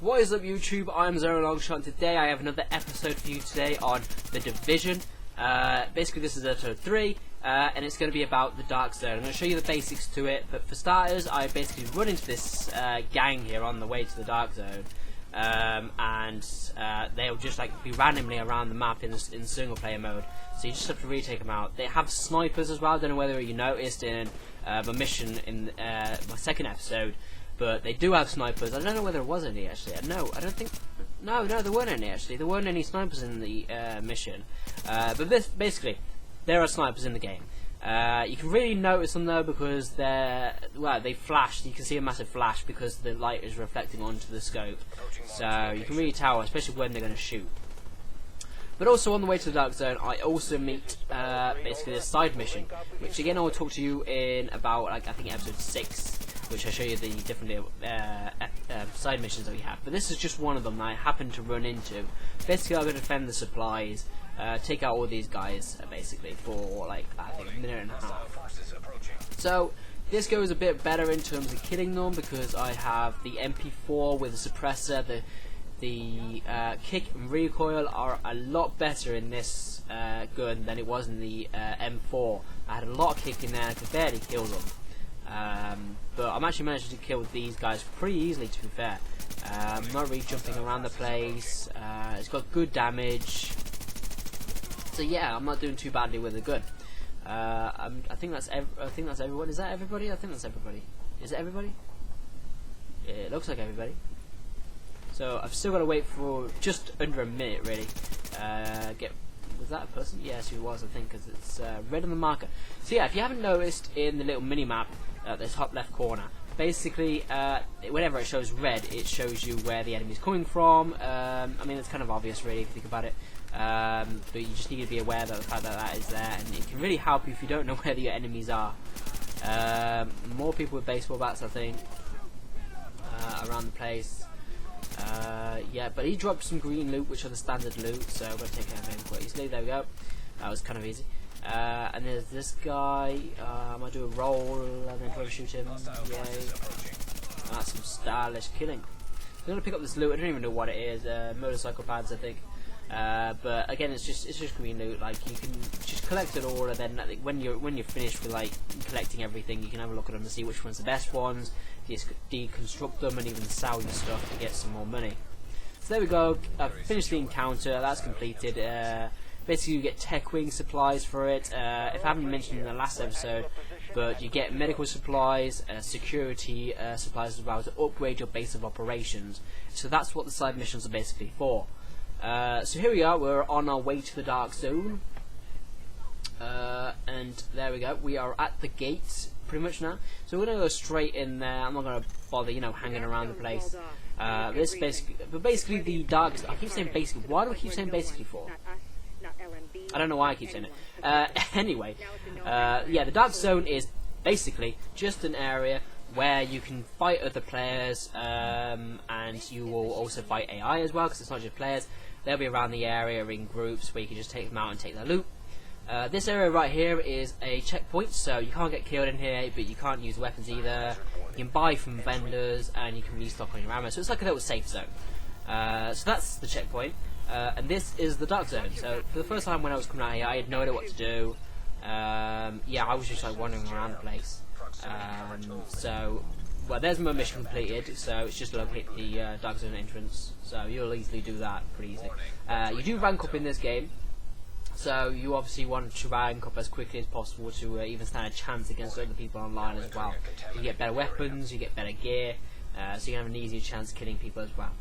What is up YouTube, I'm Zero Longshot and today I have another episode for you today on The Division. Basically this is episode 3 and it's going to be about the Dark Zone. I'm going to show you the basics to it, but for starters I basically run into this gang here on the way to the Dark Zone. They'll just like be randomly around the map in single player mode, so you just have to really take them out. They have snipers as well. I don't know whether you noticed in my mission in my second episode, but they do have snipers. I don't know whether there was any actually. No, I don't think. No, there weren't any actually. There weren't any snipers in the mission. But basically, there are snipers in the game. You can really notice them though because they flash. You can see a massive flash because the light is reflecting onto the scope. So you can really tell, especially when they're going to shoot. But also on the way to the Dark Zone, I also meet basically a side mission, which again I will talk to you in about like I think episode 6, which I show you the different side missions that we have. But this is just one of them that I happen to run into. Basically, I'm going to defend the supplies, take out all these guys basically for like I think a minute and a half. So this goes a bit better in terms of killing them because I have the MP4 with a suppressor. The kick and recoil are a lot better in this gun than it was in the M4. I had a lot of kick in there and I could barely kill them. But I'm actually managed to kill these guys pretty easily, to be fair. Not really jumping around the place. It's got good damage. So yeah, I'm not doing too badly with the gun. I think that's everyone. Is that everybody? I think that's everybody. Is it everybody? It looks like everybody. So I've still got to wait for just under a minute, really. Was that a person? Yes, he was, I think, because it's red on the marker. So yeah, if you haven't noticed in the little mini-map at the top left corner, basically, whenever it shows red, it shows you where the enemy's coming from. I mean, it's kind of obvious, really, if you think about it. But you just need to be aware of the fact that that is there, and it can really help you if you don't know where your enemies are. More people with baseball bats, I think, around the place. Yeah, but he dropped some green loot, which are the standard loot, so I'm going to take care of him quite easily. There we go. That was kind of easy. And there's this guy. I might do a roll and then try to shoot him. Yay. That's some stylish killing. I'm going to pick up this loot. I don't even know what it is. Motorcycle pads, I think. But again, it's just green loot. Like you can just collect it all, and then when you're finished with like collecting everything, you can have a look at them to see which one's the best ones. Deconstruct them and even sell your stuff to get some more money. So there we go. I've finished the encounter. That's completed. Basically, you get tech wing supplies for it. If I haven't mentioned in the last episode, but you get medical supplies, security supplies as well to upgrade your base of operations. So that's what the side missions are basically for. So here we are, we're on our way to the Dark Zone, and there we go, we are at the gate pretty much now, so we're going to go straight in there. I'm not going to bother, hanging around the place. Basically the Dark Zone, I keep saying basically, why do I keep saying basically for? I don't know why I keep saying it. Anyway, yeah, the Dark Zone is basically just an area where you can fight other players, and you will also fight AI as well, because it's not just players. They'll be around the area in groups where you can just take them out and take their loot. This area right here is a checkpoint, so you can't get killed in here, but you can't use weapons either. You can buy from vendors, and you can restock on your ammo, so it's like a little safe zone. So that's the checkpoint, and this is the Dark Zone. So for the first time when I was coming out here, I had no idea what to do. Yeah, I was just like wandering around the place. Well, there's my mission completed, so it's just locate the Dark Zone entrance, so you'll easily do that pretty easily. You do rank up in this game, so you obviously want to rank up as quickly as possible to even stand a chance against other people online as well. You get better weapons, you get better gear, so you can have an easier chance killing people as well.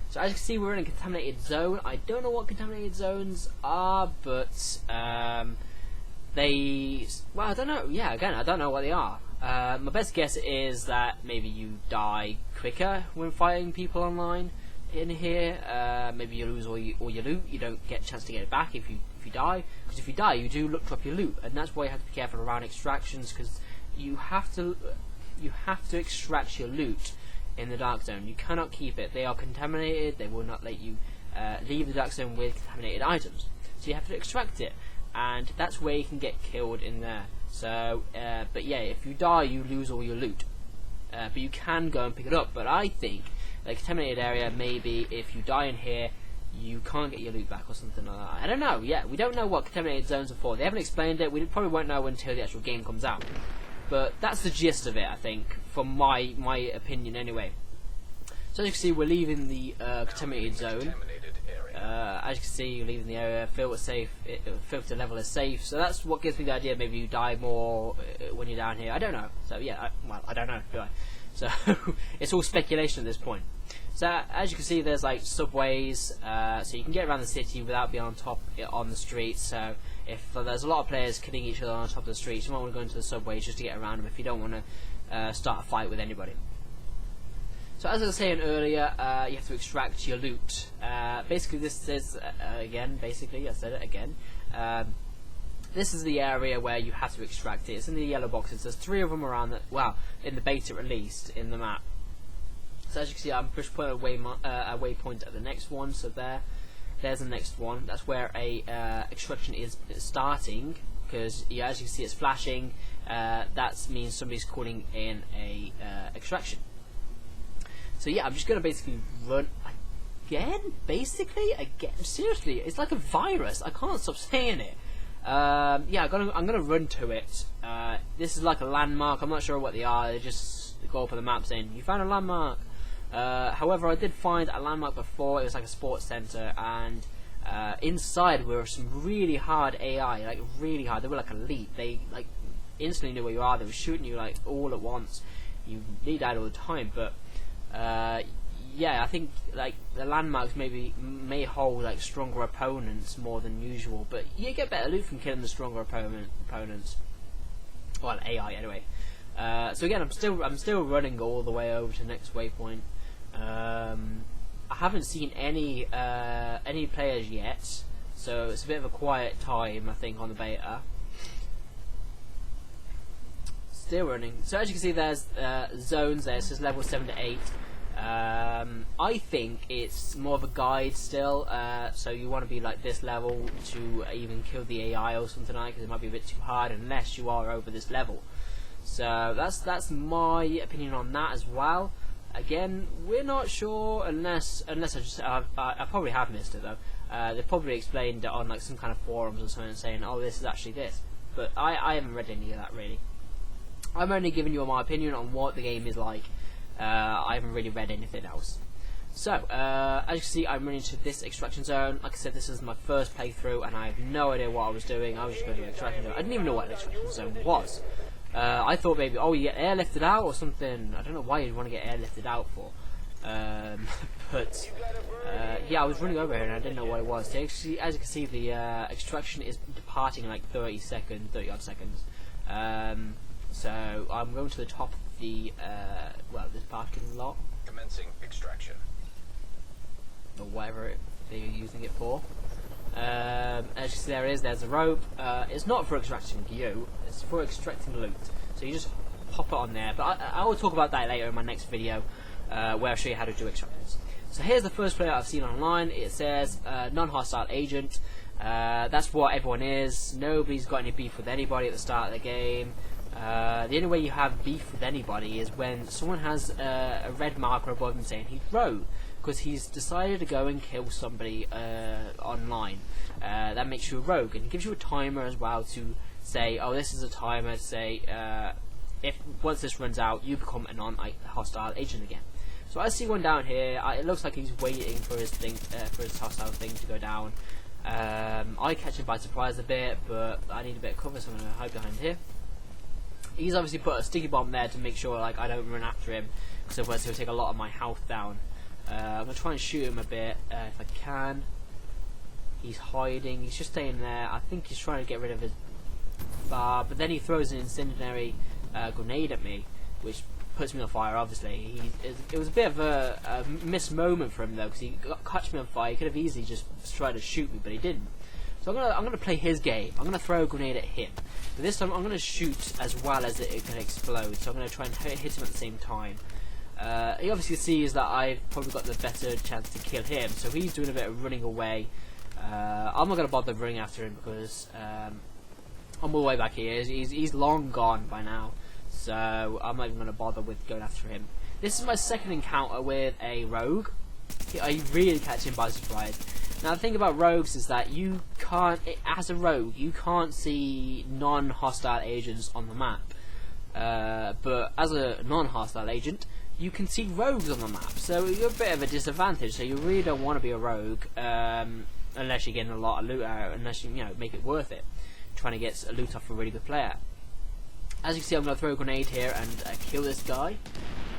So as you can see, we're in a contaminated zone. I don't know what contaminated zones are, but well, I don't know. Yeah, again, I don't know what they are. My best guess is that maybe you die quicker when fighting people online in here. Maybe you lose all your loot. You don't get a chance to get it back if you die. Because if you die, you do drop your loot, and that's why you have to be careful around extractions. Because you have to extract your loot in the Dark Zone. You cannot keep it. They are contaminated. They will not let you leave the Dark Zone with contaminated items. So you have to extract it, and that's where you can get killed in there. So, but yeah, if you die, you lose all your loot. But you can go and pick it up. But I think like contaminated area, maybe if you die in here, you can't get your loot back or something like that. I don't know. Yeah, we don't know what contaminated zones are for. They haven't explained it. We probably won't know until the actual game comes out. But that's the gist of it, I think, from my opinion anyway. So as you can see, we're leaving the contaminated zone. As you can see, you're leaving the area. Filter level is safe. So that's what gives me the idea. Maybe you die more when you're down here. I don't know. So yeah, I don't know, do I? So it's all speculation at this point. So as you can see, there's like subways, so you can get around the city without being on the streets. So if there's a lot of players killing each other on top of the streets, you might want to go into the subways just to get around them if you don't want to start a fight with anybody. So as I was saying earlier, you have to extract your loot. Basically, this is again. Basically, I said it again. This is the area where you have to extract it. It's in the yellow boxes. There's 3 of them around. In the beta at least in the map. So as you can see, I'm just putting a waypoint at the next one. So there's the next one. That's where a extraction is starting. Because as you can see, it's flashing. That means somebody's calling in a extraction. So yeah, I'm just gonna basically run again. Seriously, it's like a virus. I can't stop saying it. Yeah, I'm gonna run to it. This is like a landmark. I'm not sure what they are. They just go up on the map saying you found a landmark. However, I did find a landmark before. It was like a sports center, and inside were some really hard AI, like really hard. They were like elite. They like instantly knew where you are. They were shooting you like all at once. You need that all the time, but yeah, I think like the landmarks may hold like stronger opponents more than usual, but you get better loot from killing the stronger opponents. Well, AI anyway. So again, I'm still running all the way over to the next waypoint. I haven't seen any players yet, so it's a bit of a quiet time I think on the beta. Still running. So as you can see, there's zones there. So it's level 7 to 8. I think it's more of a guide still. So you want to be like this level to even kill the AI or something like, because it might be a bit too hard unless you are over this level. So that's my opinion on that as well. Again, we're not sure unless I probably have missed it though. They probably explained it on like some kind of forums or something, saying, "Oh, this is actually this," but I haven't read any of that really. I'm only giving you my opinion on what the game is like. I haven't really read anything else. So, as you can see, I'm running to this extraction zone. Like I said, this is my first playthrough, and I have no idea what I was doing. I was just going to do an extraction zone. I didn't even know what an extraction zone was. I thought maybe, oh, you get airlifted out or something. I don't know why you'd want to get airlifted out for. But yeah, I was running over here and I didn't know what it was. So actually, as you can see, the extraction is departing in like 30 odd seconds. So I'm going to the top of the this parking lot. Commencing extraction. Or whatever they're using it for. As you see, there's a rope. It's not for extracting you, it's for extracting loot. So you just pop it on there. But I will talk about that later in my next video, where I'll show you how to do extractions. So here's the first player I've seen online. It says non-hostile agent. That's what everyone is. Nobody's got any beef with anybody at the start of the game. The only way you have beef with anybody is when someone has a red marker above him saying he's rogue, because he's decided to go and kill somebody online. That makes you a rogue, and it gives you a timer as well to say, oh, this is a timer to say if once this runs out, you become a non-hostile agent again. So I see one down here. It looks like he's waiting for his thing, for his hostile thing to go down. I catch him by surprise a bit, but I need a bit of cover, so I'm going to hide behind here. He's obviously put a sticky bomb there to make sure like I don't run after him, because otherwise he'll take a lot of my health down. I'm going to try and shoot him a bit if I can. He's hiding, he's just staying there. I think he's trying to get rid of his bar, but then he throws an incendiary grenade at me, which puts me on fire obviously. It was a bit of a missed moment for him though, because he catch me on fire. He could have easily just tried to shoot me, but he didn't. So I'm gonna play his game. I'm gonna throw a grenade at him, but this time I'm gonna shoot as well as it can explode. So I'm gonna try and hit him at the same time. He obviously sees that I've probably got the better chance to kill him, so he's doing a bit of running away. I'm not gonna bother running after him because I'm all the way back here. He's long gone by now, so I'm not even gonna bother with going after him. This is my second encounter with a rogue. I really catch him by surprise. Now the thing about rogues is that you can't, as a rogue, you can't see non-hostile agents on the map. But as a non-hostile agent, you can see rogues on the map, so you're a bit of a disadvantage. So you really don't want to be a rogue, unless you're getting a lot of loot out, unless you make it worth it, trying to get a loot off a really good player. As you can see, I'm going to throw a grenade here and kill this guy,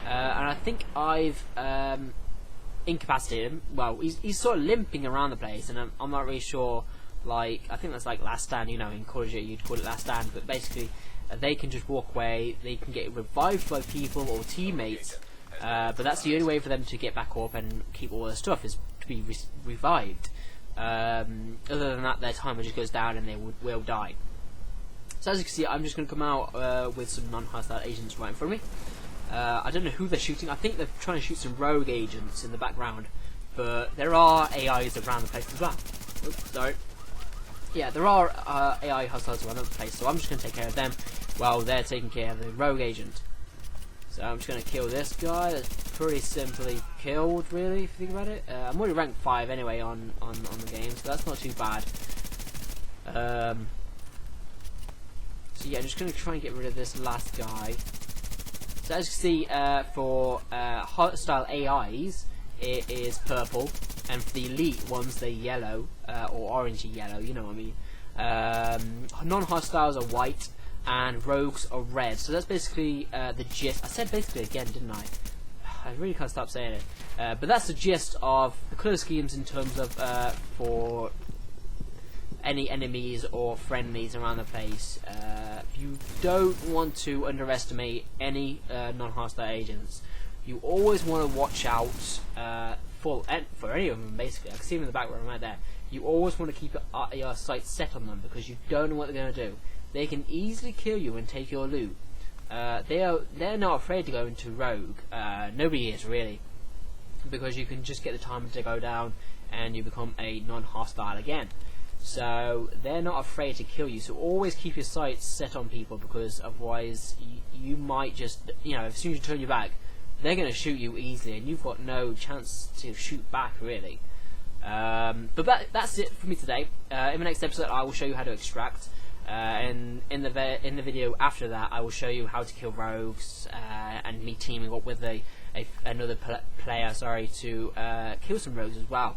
and I think I've incapacitated him. Well, he's sort of limping around the place, and I'm not really sure. Like, I think that's like Last Stand, in Call of Duty you'd call it Last Stand, but basically they can just walk away, they can get revived by people or teammates, but that's the only way for them to get back up and keep all their stuff, is to be revived. Other than that, their timer just goes down and they will die. So as you can see, I'm just going to come out with some non-hostile agents right in front of me. I don't know who they're shooting. I think they're trying to shoot some rogue agents in the background, but there are AIs around the place as well. Oops, sorry. Yeah, there are AI hostiles around the place, so I'm just going to take care of them while they're taking care of the rogue agent. So I'm just going to kill this guy. That's pretty simply killed, really, if you think about it. I'm already ranked 5 anyway on the game, so that's not too bad. So yeah, I'm just going to try and get rid of this last guy. So as you can see, for hostile AIs, it is purple, and for the elite ones, they're yellow, or orangey yellow, you know what I mean. Non-hostiles are white, and rogues are red. So that's basically the gist. I said basically again, didn't I? I really can't stop saying it. But that's the gist of the colour schemes in terms of for any enemies or friendlies around the place. You don't want to underestimate any non-hostile agents. You always want to watch out for any of them, basically. I can see them in the background right there. You always want to keep your sights set on them, because you don't know what they're going to do. They can easily kill you and take your loot. They're not afraid to go into rogue. Nobody is, really, because you can just get the timer to go down and you become a non-hostile again. So they're not afraid to kill you. So always keep your sights set on people, because otherwise you might just, as soon as you turn your back, they're going to shoot you easily, and you've got no chance to shoot back, really. But that's it for me today. In the next episode, I will show you how to extract, and in the video after that, I will show you how to kill rogues, and me teaming up with another player, to kill some rogues as well.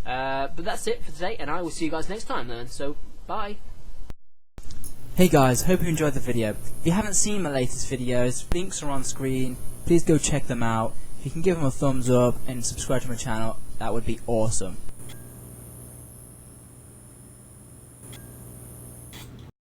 But that's it for today, and I will see you guys next time then, so bye. Hey guys, hope you enjoyed the video. If you haven't seen my latest videos, links are on screen, please go check them out. If you can give them a thumbs up and subscribe to my channel, that would be awesome.